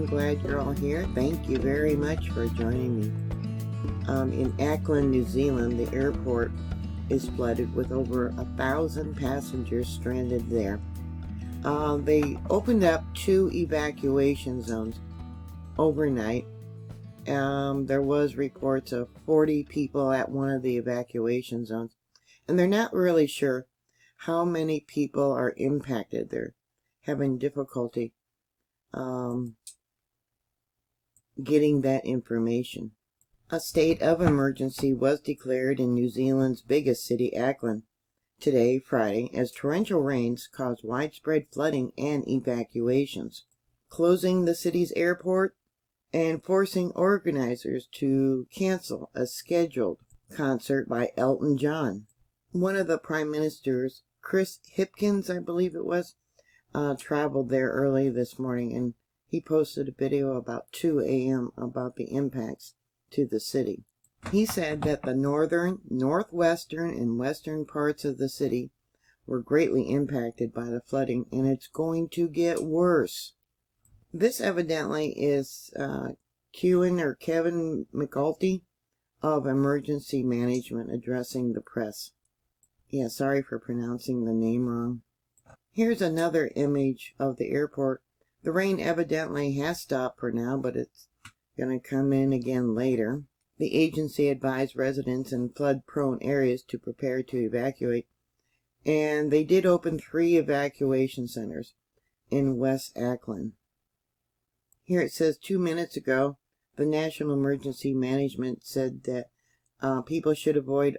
I'm glad you're all here. Thank you very much for joining me. In Auckland, New Zealand, the airport is flooded with over 1,000 passengers stranded there. They opened up 2 evacuation zones overnight. There was reports of 40 people at one of the evacuation zones, and they're not really sure how many people are impacted. They're having difficulty getting that information. A state of emergency was declared in New Zealand's biggest city, Auckland, today, Friday, as torrential rains caused widespread flooding and evacuations, closing the city's airport and forcing organizers to cancel a scheduled concert by Elton John. One of the prime ministers, Chris Hipkins, I believe it was, traveled there early this morning, and he posted a video about 2 a.m. about the impacts to the city. He said that the northern, northwestern, and western parts of the city were greatly impacted by the flooding, and it's going to get worse. This evidently is Kevin McAulty of Emergency Management addressing the press. Yeah, sorry for pronouncing the name wrong. Here's another image of the airport. The rain evidently has stopped for now, but it's going to come in again later. The agency advised residents in flood-prone areas to prepare to evacuate, and they did open 3 evacuation centers in West Auckland. Here it says 2 minutes ago, the National Emergency Management said that people should avoid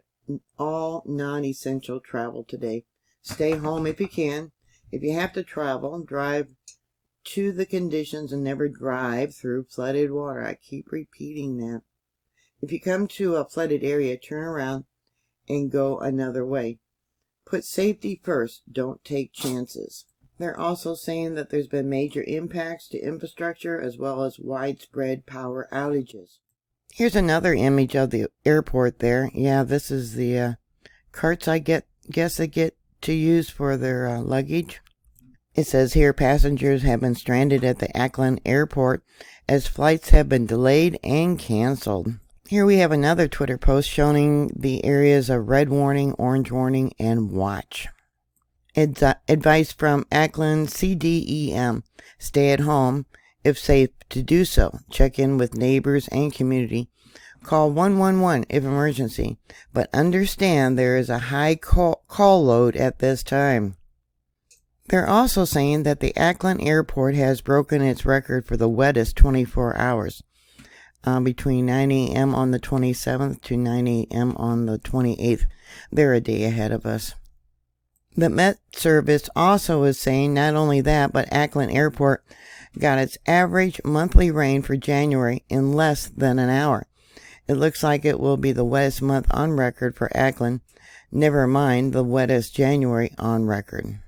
all non-essential travel today. Stay home if you can. If you have to travel, drive to the conditions and never drive through flooded water. I keep repeating that. If you come to a flooded area, turn around and go another way. Put safety first. Don't take chances. They're also saying that there's been major impacts to infrastructure as well as widespread power outages. Here's another image of the airport there. Yeah, this is the carts I guess they get to use for their luggage. It says here passengers have been stranded at the Auckland airport as flights have been delayed and canceled. Here we have another Twitter post showing the areas of red warning, orange warning, and watch. Advice from Auckland CDEM. Stay at home if safe to do so. Check in with neighbors and community. Call 111 if emergency, but understand there is a high call load at this time. They're also saying that the Auckland airport has broken its record for the wettest 24 hours, between 9 a.m. on the 27th to 9 a.m. on the 28th. They're a day ahead of us. The Met Service also is saying not only that, but Auckland Airport got its average monthly rain for January in less than an hour. It looks like it will be the wettest month on record for Auckland, never mind the wettest January on record.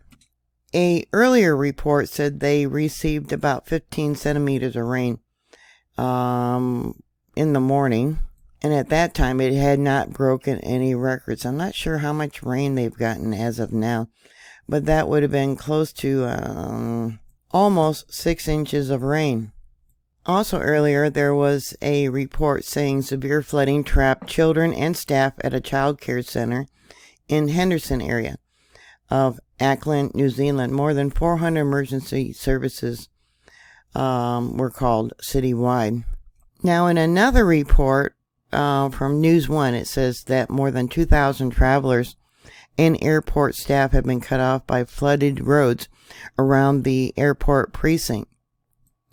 A earlier report said they received about 15 centimeters of rain in the morning, and at that time it had not broken any records. I'm not sure how much rain they've gotten as of now, but that would have been close to almost 6 inches of rain. Also earlier, there was a report saying severe flooding trapped children and staff at a child care center in Henderson area of Auckland, New Zealand. More than 400 emergency services were called citywide. Now, in another report from News One, it says that more than 2,000 travelers and airport staff have been cut off by flooded roads around the airport precinct.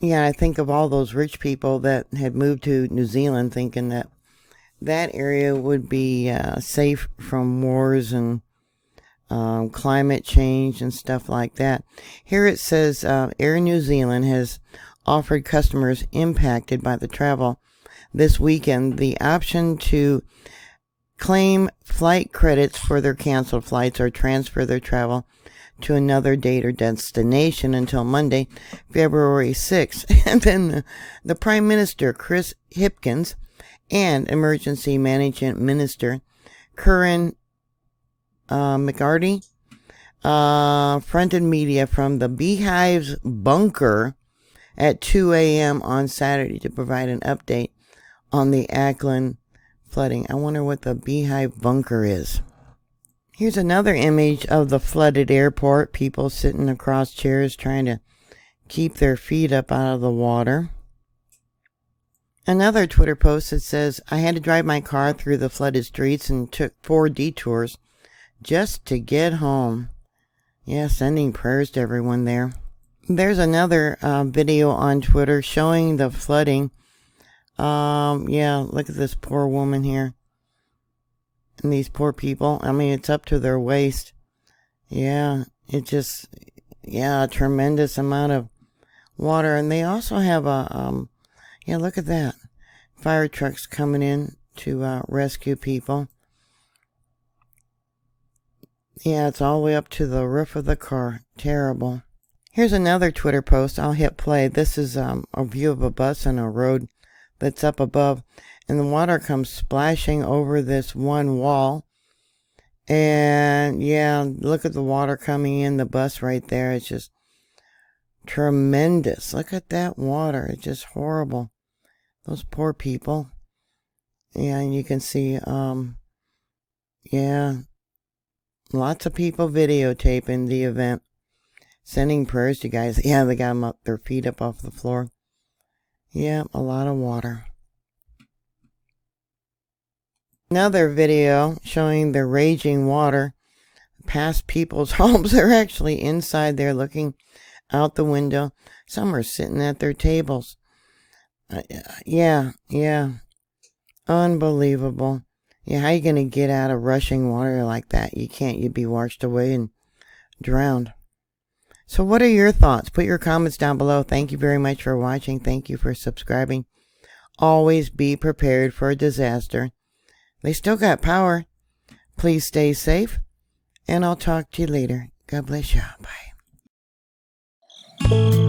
Yeah, I think of all those rich people that had moved to New Zealand thinking that that area would be safe from wars and climate change and stuff like that. Here it says Air New Zealand has offered customers impacted by the travel this weekend the option to claim flight credits for their canceled flights or transfer their travel to another date or destination until Monday, February 6th. And then the Prime Minister, Chris Hipkins, and Emergency Management Minister, Karen McCarty, fronted media from the Beehive's bunker at 2 a.m. on Saturday to provide an update on the Auckland flooding. I wonder what the Beehive bunker is. Here's another image of the flooded airport. People sitting across chairs trying to keep their feet up out of the water. Another Twitter post that says, I had to drive my car through the flooded streets and took 4 detours just to get home. Yeah, sending prayers to everyone there. There's another video on Twitter showing the flooding. Yeah, look at this poor woman here. And these poor people. I mean, it's up to their waist. Yeah, it just, yeah, a tremendous amount of water. And they also have a, yeah, look at that. Fire trucks coming in to rescue people. Yeah, it's all the way up to the roof of the car. Terrible. Here's another Twitter post. I'll hit play. This is a view of a bus on a road that's up above. And the water comes splashing over this one wall. And yeah, look at the water coming in the bus right there. It's just tremendous. Look at that water. It's just horrible. Those poor people. Yeah, and you can see, yeah, lots of people videotaping the event. Sending prayers to guys. Yeah, they got them up, their feet up off the floor. Yeah, a lot of water. Another video showing the raging water past people's homes. They're actually inside there looking out the window. Some are sitting at their tables. Yeah. Unbelievable. Yeah, how are you going to get out of rushing water like that? You can't. You'd be washed away and drowned. So what are your thoughts? Put your comments down below. Thank you very much for watching. Thank you for subscribing. Always be prepared for a disaster. They still got power. Please stay safe, and I'll talk to you later. God bless you. Bye.